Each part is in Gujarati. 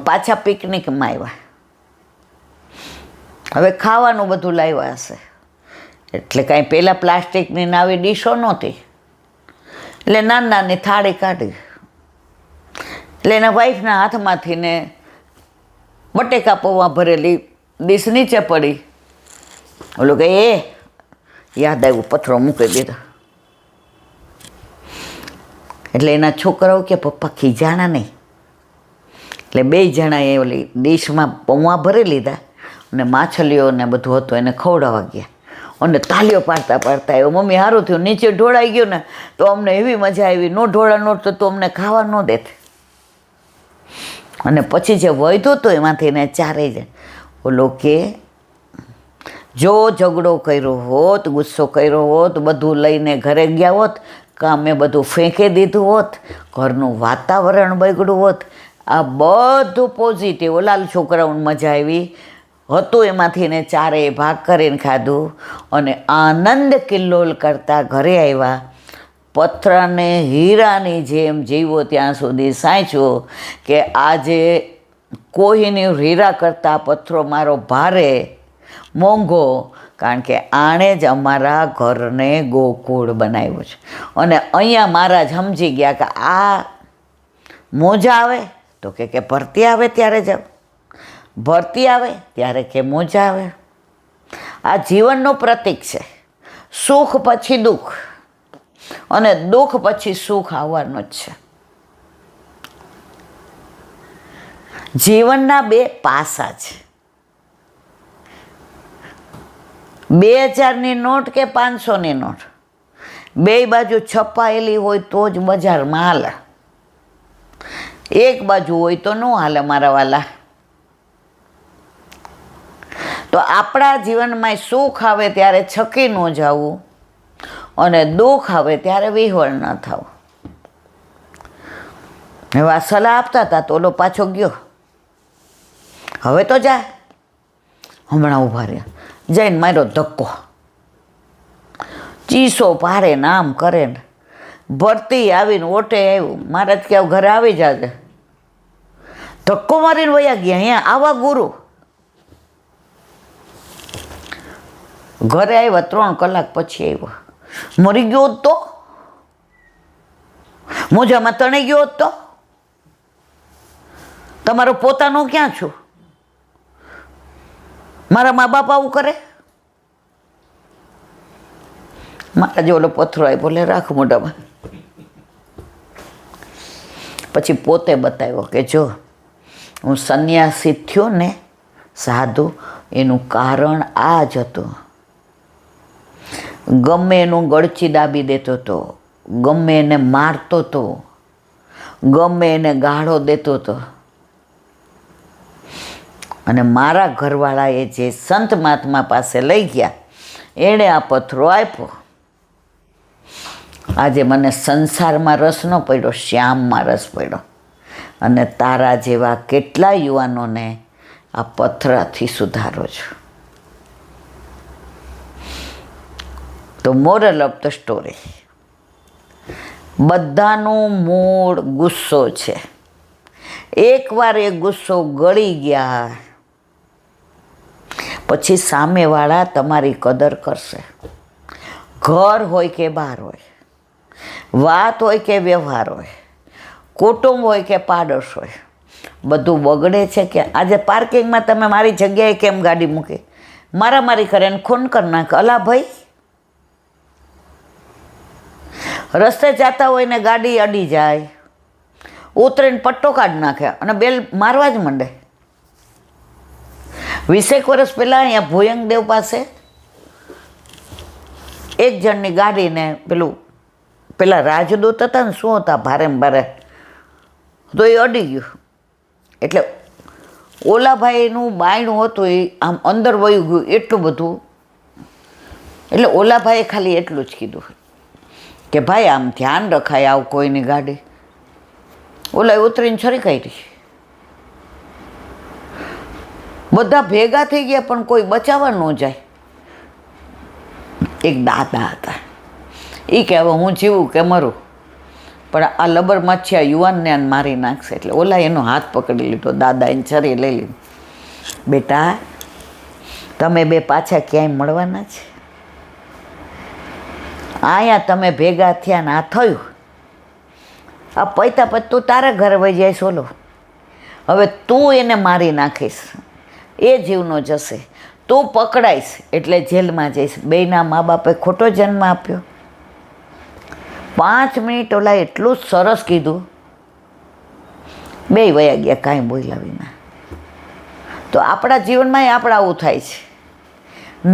પાછા પિકનિકમાં આવ્યા. હવે ખાવાનું બધું લાવ્યા હશે, એટલે કાંઈ પહેલાં પ્લાસ્ટિકની નાવી ડીશો નહોતી, એટલે નાની નાની થાળી કાઢી. એટલે એના વાઈફના હાથમાંથી ને બટેકા પૌવા ભરેલી ડીશ નીચે પડી. ઓલું કે એ યાદ આવ્યું, પથરો મૂકી દીધો. એટલે એના છોકરાઓ કે પપ્પા ખીજાણા નહીં. એટલે બે જણાએ ઓલી ડીશમાં પૌવા ભરી લીધા અને માછલીઓને બધું હતું એને ખવડાવવા ગયા. અને તાલીઓ પાડતા પાડતા આવ્યો, મમ્મી સારું થયું નીચે ઢોળાઈ ગયું ને તો અમને એવી મજા આવી, નો ઢોળા નોટ તો અમને ખાવા ન દેત. અને પછી જે વધ્યું હતું એમાંથી એને ચારેય જણ ઓલો કે જો ઝઘડો કર્યો હોત, ગુસ્સો કર્યો હોત, બધું લઈને ઘરે ગયા હોત, કાં મેં બધું ફેંકી દીધું હોત, ઘરનું વાતાવરણ બગડ્યું હોત, આ બધું પોઝિટિવ. ઓલા છોકરાઓને મજા આવી હતું એમાંથી ને ચારેય ભાગ કરીને ખાધું અને આનંદ કિલ્લોલ કરતા ઘરે આવ્યા. પથરાને હીરાની જેમ જીવો ત્યાં સુધી સાચવો કે આજે કોઈની હીરા કરતાં પથ્થરો મારો ભારે મોંઘો, કારણ કે આણે જ અમારા ઘરને ગોકુળ બનાવ્યું છે. અને અહીંયા મહારાજ સમજી ગયા કે આ મોજા આવે તો કે ભરતી આવે ત્યારે જાવ, ભરતી આવે ત્યારે કે મોજા આવે. આ જીવનનું પ્રતીક છે. સુખ પછી દુઃખ અને દુઃખ પછી સુખ આવવાનું જ છે. જીવનના બે પાસા છે. 2000ની નોટ કે 500ની નોટ, બે બાજુ છપાયેલી હોય તો જ બજારમાં હાલે, એક બાજુ હોય તો ન હાલે મારા વાલા. તો આપણા જીવનમાં સુખ આવે ત્યારે છકી ન જવું અને દુઃખ આવે ત્યારે વિહવળ ન થવું. હવે આ સલાહ આપતા હતા તો ઓલો પાછો ગયો, હવે તો જા. હમણાં ઊભા રહ્યા, જઈને મારો ધક્કો, ચીસો પારે ને આમ કરે ને. ભરતી આવીને ઓટે આવ્યું, મહારાજ કે ઘરે આવી જાજે. ધક્કો મારીને વયા ગયા. અહીંયા આવા ગુરુ. ઘરે આવ્યા 3 કલાક પછી આવ્યો. મરી ગયો હોત તો, મોજામાં તણાઈ ગયો હોત તો, તમારો પોતાનો ક્યાં છું? મારા મા બાપ આવું કરે? મારા જે ઓલો પથ્થરો આપ્યો લે રાખ મોઢામાં. પછી પોતે બતાવ્યો કે જો હું સંન્યાસી થયો ને સાધુ, એનું કારણ આ જ હતું. ગમે એનું ગળચી દાબી દેતો હતો, ગમે એને મારતો હતો, ગમે એને ગાળો દેતો હતો. અને મારા ઘરવાળાએ જે સંત મહાત્મા પાસે લઈ ગયા એણે આ પથ્થરો આપ્યો. આજે મને સંસારમાં રસ ન પડ્યો, શ્યામમાં રસ પડ્યો. અને તારા જેવા કેટલા યુવાનોને આ પથ્થરાથી સુધારો છો. તો મોરલ ઓફ ધ સ્ટોરી, બધાનું મૂળ ગુસ્સો છે. એકવાર એ ગુસ્સો ગળી ગયા પછી સામેવાળા તમારી કદર કરશે. ઘર હોય કે બહાર હોય, વાત હોય કે વ્યવહાર હોય, કુટુંબ હોય કે પાડોશ હોય, બધું બગડે છે. કે આજે પાર્કિંગમાં તમે મારી જગ્યાએ કેમ ગાડી મૂકી, મારામારી કરે ને ખૂન કરી નાખે. અલા ભાઈ, રસ્તે જતા હોય ને ગાડી અડી જાય, ઉતરીને પટ્ટો કાઢી નાખે અને બેલ મારવા જ માંડે. 20 વર્ષ પહેલાં અહીંયા ભોયંગદેવ પાસે એક જણની ગાડીને પેલા રાજદૂત હતા ને શું હતા ભારે ભારે, તો એ અડી ગયું. એટલે ઓલાભાઈનું બાયણું હતું એ આમ અંદર વયું ગયું એટલું બધું. એટલે ઓલાભાઈએ ખાલી એટલું જ કીધું કે ભાઈ આમ ધ્યાન રખાય આવું કોઈની ગાડી. ઓલા ઉતરીને છરી કાઢી. બધા ભેગા થઈ ગયા પણ કોઈ બચાવવા ન જાય. એક દાદા હતા, એ કે હવે હું જીવું કે મરું. પણ આ લબર મચ્છિયા યુવાનને આને મારી નાખશે. એટલે ઓલા એનો હાથ પકડી લીધો, દાદાએ છરી લઈ લીધી. બેટા, તમે બે પાછા ક્યાંય મળવાના છે? અહીંયા તમે ભેગા થયા ને આ થયું. આ પૈતા પછી તું તારા ઘરે વહી જાય સોલો. હવે તું એને મારી નાખીશ, એ જીવનો જશે. તું પકડાઈશ એટલે જેલમાં જઈશ. બેયના મા બાપે ખોટો જન્મ આપ્યો. 5 મિનિટ ઓલા એટલું સરસ કીધું, બે વયા ગયા કાંઈ બોલ્યા વિના. તો આપણા જીવનમાં આપણે આવું થાય છે.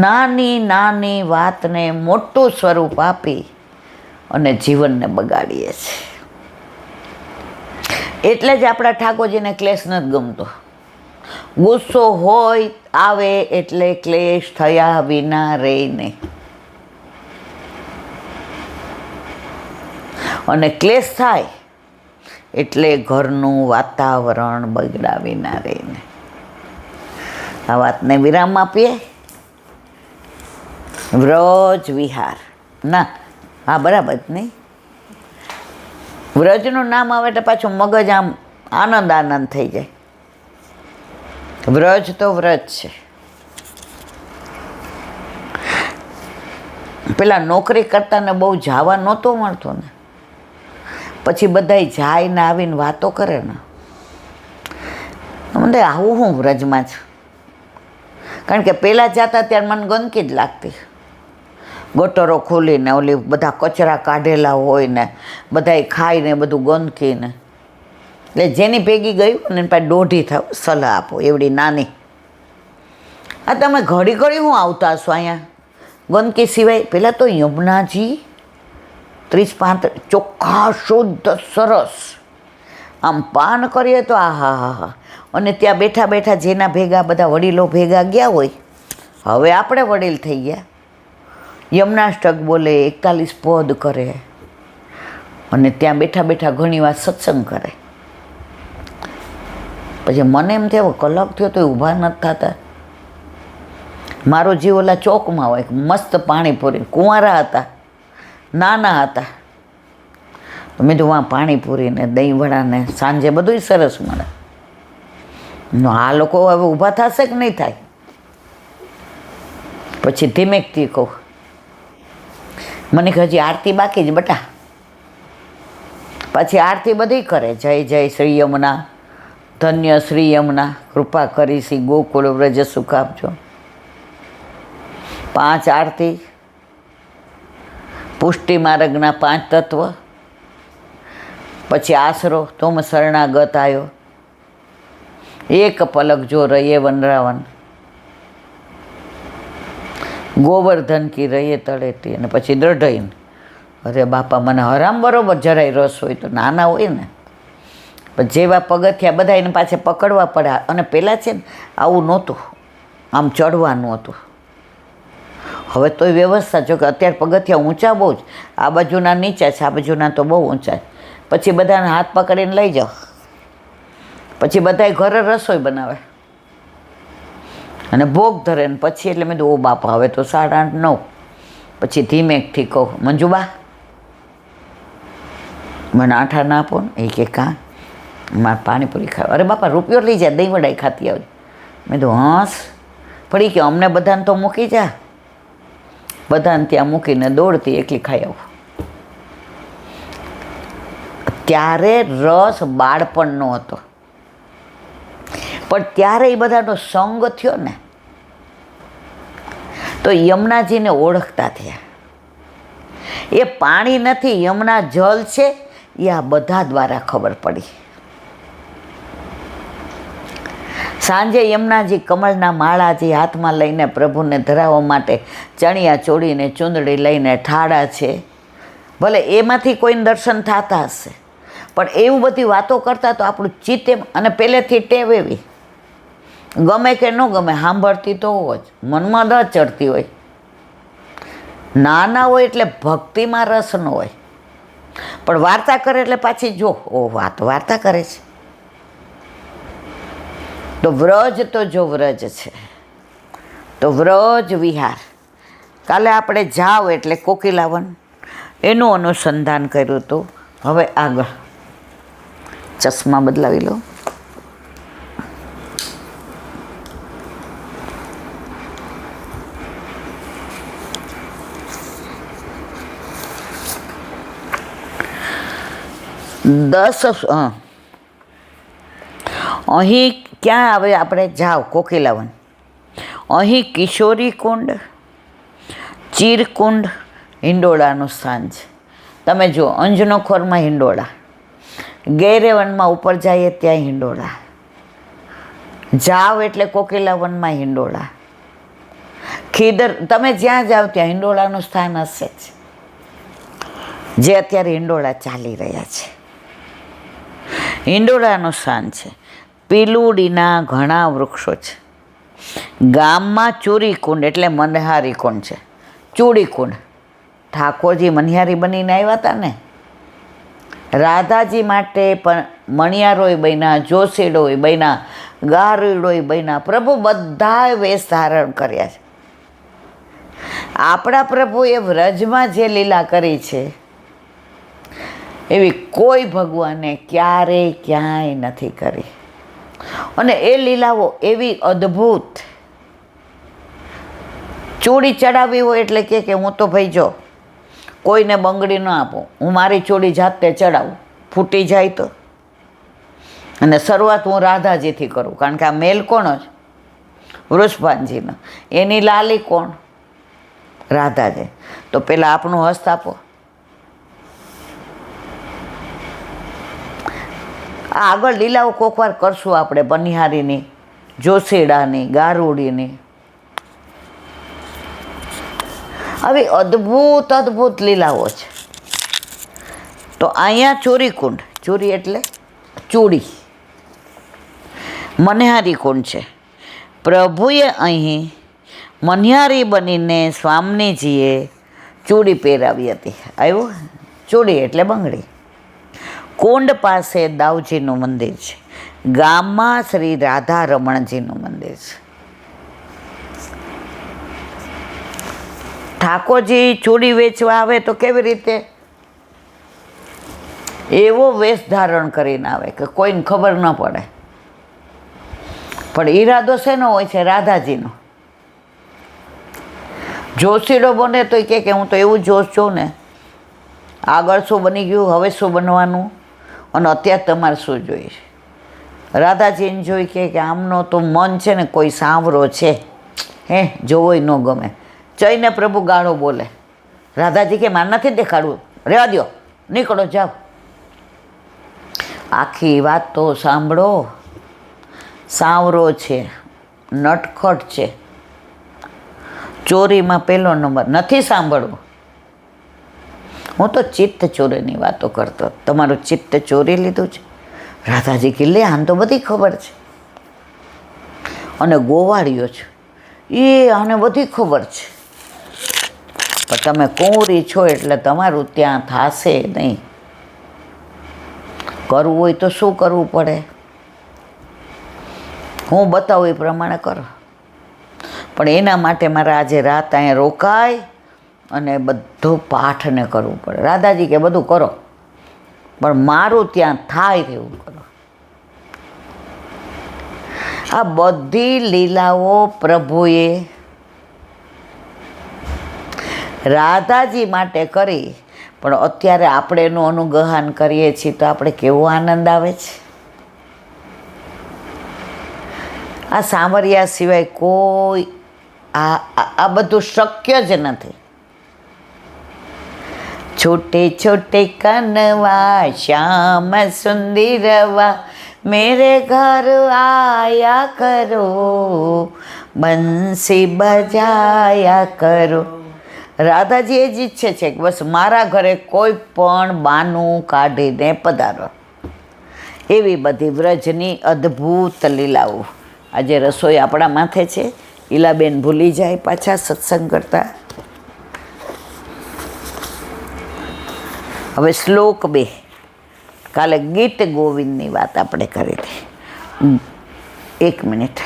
નાની નાની વાતને મોટું સ્વરૂપ આપી અને જીવનને બગાડીએ છીએ. એટલે જ આપણા ઠાકોરજીને ક્લેશ નથી ગમતો. ગુસ્સો હોય આવે એટલે ક્લેશ થયા વિના રહે નહીં. અને ક્લેશ થાય એટલે ઘરનું વાતાવરણ બગડા વિના રહે નહીં. આ વાતને વિરામ આપીએ. વ્રજ વિહાર ના, હા બરાબર જ નહીં. વ્રજનું નામ આવે એટલે પાછું મગજ આમ આનંદ આનંદ થઈ જાય. વ્રજ તો વ્રજ છે. પેલા નોકરી કરતા ને બહુ જવા નહોતો મળતો ને, પછી બધાય જાય ને આવીને વાતો કરે ને, મને આવું હું વ્રજમાં છું. કારણ કે પહેલાં જતા ત્યારે મને ગંદકી જ લાગતી. ગટરો ખોલીને ઓલી બધા કચરા કાઢેલા હોય ને બધાય ખાઈને બધું ગંદકી ને, એટલે જેની ભેગી ગયું ને એની પાસે દોઢી થાવ સલાહ આપો એવડી નાની. આ તમે ઘડી ઘડી હું આવતા હશો અહીંયા ગંદકી સિવાય? પહેલાં તો યમુનાજી 30-35 ચોખ્ખા શુદ્ધ સરસ, આમ પાન કરીએ તો આ હા હા હા. અને ત્યાં બેઠા બેઠા જેના ભેગા બધા વડીલો ભેગા ગયા હોય, હવે આપણે વડીલ થઈ ગયા, યમનાષ્ટક બોલે, 41 પદ કરે, અને ત્યાં બેઠા બેઠા ઘણી વાર સત્સંગ કરે. પછી મને એમ થયો કલાક થયો તો ઊભા નથી થતા. મારો જીવ ઓલા ચોકમાં હોય, મસ્ત પાણીપુરી, કુંવારા હતા, નાના હતા, તો મેં તો વાં પાણીપુરી ને દહીંવડા ને સાંજે બધું સરસ મળે. આ લોકો હવે ઊભા થશે કે નહીં થાય? પછી ધીમેકથી કહું, મને હજી આરતી બાકી જ બટા. પછી આરતી બધી કરે, જય જય શ્રી યમુના, ધન્ય શ્રી યમુના, કૃપા કરી શ્રી ગોકુળ વ્રજ સુખ આપજો. 5 આરતી, પુષ્ટિ માર્ગના 5 તત્વ, પછી આશરો તોમ શરણાગત આવ્યો, એક પલક જો રહીએ વનરાવન, ગોવર્ધન કી રહીએ તળેટી, અને પછી દ્રઢઈને. અરે બાપા, મને હરામ બરોબર જરાય રસ હોય તો નાના હોય ને, પણ જેવા પગથિયા બધા એને પાછે પકડવા પડે. અને પહેલાં છે ને આવું નહોતું, આમ ચડવાનું હતું. હવે તોય વ્યવસ્થા, જો કે અત્યારે પગથિયા ઊંચા બહુ જ, આ બાજુના નીચા છે, આ બાજુના તો બહુ ઊંચા. પછી બધાને હાથ પકડીને લઈ જાઓ, પછી બધાય ઘરે રસોઈ બનાવે અને ભોગ ધરે ને પછી એટલે મેં તો ઓ બાપા હવે તો 8:30-9. પછી ધીમેકથી કહું, મંજુબા મને 8 ના આપો ને. એ કે કાં? મારે પાણીપુરી ખાવ. અરે બાપા રૂપિયો લઈ જાય, દહીં વડાઈ ખાતી આવજે. મેં તો હંસ પડી કે અમને બધાને તો મૂકી જા. બધાને ત્યાં મૂકીને દોડતી એકલી ખાઈ આવું. ત્યારે રસ બાળપણનો હતો, પણ ત્યારે એ બધાનો સંગ થયો ને તો યમુનાજીને ઓળખતા થયા. એ પાણી નથી, યમુના જલ છે, એ આ બધા દ્વારા ખબર પડી. સાંજે યમુનાજી કમળના માળાજી હાથમાં લઈને પ્રભુને ધરાવવા માટે ચણિયા ચોળીને ચૂંદડી લઈને ઠાડા છે. ભલે એમાંથી કોઈને દર્શન થતા હશે, પણ એવું બધી વાતો કરતા તો આપણું ચિત્ત એમ, અને પહેલેથી ટેવ એવી, ગમે કે ન ગમે સાંભળતી તો હોય જ, મનમાં ન ચડતી હોય. નાના હોય એટલે ભક્તિમાં રસ ન હોય, પણ વાર્તા કરે એટલે પાછી જો ઓ વાર્તા કરે છે. તો વ્રજ તો જો વ્રજ છે તો વ્રજ વિહાર. કાલે આપણે જાવ એટલે કોકિલાવન એનું અનુસંધાન કર્યું હતું. હવે આગળ ચશ્મા બદલાવી લો. અહીં ક્યાં આવે આપણે જાઓ કોકિલાવન. અહીં કિશોરી કુંડ, ચીરકુંડ, હિંડોળાનું સ્થાન છે. તમે જુઓ અંજનો ખોરમાં હિંડોળા, ગેરેવનમાં ઉપર જઈએ ત્યાં હિંડોળા, જાવ એટલે કોકિલાવનમાં હિંડોળા, ખીદર તમે જ્યાં જાઓ ત્યાં હિંડોળાનું સ્થાન હશે જ, જે અત્યારે હિંડોળા ચાલી રહ્યા છે. હિંડોળાનું સ્થાન છે. પીલુડીના ઘણા વૃક્ષો છે. ગામમાં ચૂરીકુંડ એટલે મનહારી કુંડ છે. ચૂડીકુંડ ઠાકોરજી મનિહારી બનીને આવ્યા હતા ને, રાધાજી માટે પણ મણિયારોય બન્યા, જોશીડોય બન્યા, ગારુડોય બન્યા. પ્રભુ બધાએ વેશ ધારણ કર્યા છે. આપણા પ્રભુએ વ્રજમાં જે લીલા કરી છે એવી કોઈ ભગવાને ક્યારેય ક્યાંય નથી કરી. અને એ લીલાઓ એવી અદ્ભુત. ચૂડી ચડાવી હોય એટલે કે હું તો ભાઈ જો કોઈને બંગડી ન આપું, હું મારી ચૂડી જાતે ચડાવું, ફૂટી જાય તો. અને શરૂઆત હું રાધાજીથી કરું, કારણ કે આ મેલ કોણ જ વૃષભાનજીનો, એની લાલી કોણ રાધાજી. તો પહેલાં આપણું હસ્ત આપો. આગળ લીલાઓ કોક વાર કરશું આપણે, બનિહારીની, જોશીડાની, ગારુડીની. આવી અદ્ભુત અદ્ભુત લીલાઓ છે. તો અહીંયા ચોરીકુંડ, ચોરી એટલે ચૂડી, મનિહારી કુંડ છે. પ્રભુએ અહીં મનિહારી બનીને સ્વામીજીએ ચૂડી પહેરાવી હતી. આવ્યું, ચૂડી એટલે બંગડી. કુંડ પાસે દાઉજીનું મંદિર છે. ગામમાં શ્રી રાધા રમણજીનું મંદિર છે. ઠાકોરજી ચૂડી વેચવા આવે તો કેવી રીતે? એવો વેશ ધારણ કરીને આવે કે કોઈને ખબર ન પડે. પણ ઈરાદો શેનો હોય છે? રાધાજીનો. જોશીડો બને તો કે હું તો એવું જોશ છું ને, આગળ શું બની ગયું, હવે શું બનવાનું, અને અત્યારે તમારે શું જોઈએ. રાધાજીને જોઈ કે આમનો તો મન છે ને કોઈ સાંવરો છે, હે જોવોય ન ગમે. જઈને પ્રભુ ગાળો બોલે. રાધાજી કે મારે નથી દેખાડવું, રહેવા દો, નીકળો, જાઓ. આખી વાત તો સાંભળો. સાંવરો છે, નટખટ છે, ચોરીમાં પહેલો નંબર. નથી સાંભળવું. હું તો ચિત્ત ચોરીની વાતો કરતો. તમારું ચિત્ત ચોરી લીધું છે. રાધાજી કે લે આને તો બધી ખબર છે, અને ગોવાળીઓ છે એ આને બધી ખબર છે. પણ તમે કુંવરી છો એટલે તમારું ત્યાં થશે નહીં. કરવું હોય તો શું કરવું પડે? હું બતાવું એ પ્રમાણે કરો. પણ એના માટે મારે આજે રાત અહીંયા રોકાય અને બધું પાઠને કરવું પડે. રાધાજી કે બધું કરો, પણ મારું ત્યાં થાય તેવું કરો. આ બધી લીલાઓ પ્રભુએ રાધાજી માટે કરી, પણ અત્યારે આપણે એનું અનુગ્રહન કરીએ છીએ તો આપણે કેવો આનંદ આવે છે. આ સાંવરિયા સિવાય કોઈ આ બધું શક્ય જ નથી. छोटे छोटे कनवा श्याम सुंदरवा मेरे घर आया करो બંસી બજાયા કરો. રાધાજી એ જ ઈચ્છે છે કે બસ મારા ઘરે કોઈ પણ બાનું કાઢીને પધારો. એવી બધી વ્રજની અદ્ભુત લીલાઓ. આજે રસોઈ આપણા માથે છે. ઈલાબેન ભૂલી જાય પાછા સત્સંગ કરતા. હવે શ્લોક 2. કાલે ગીત ગોવિંદની વાત આપણે કરી હતી. 1 મિનિટ.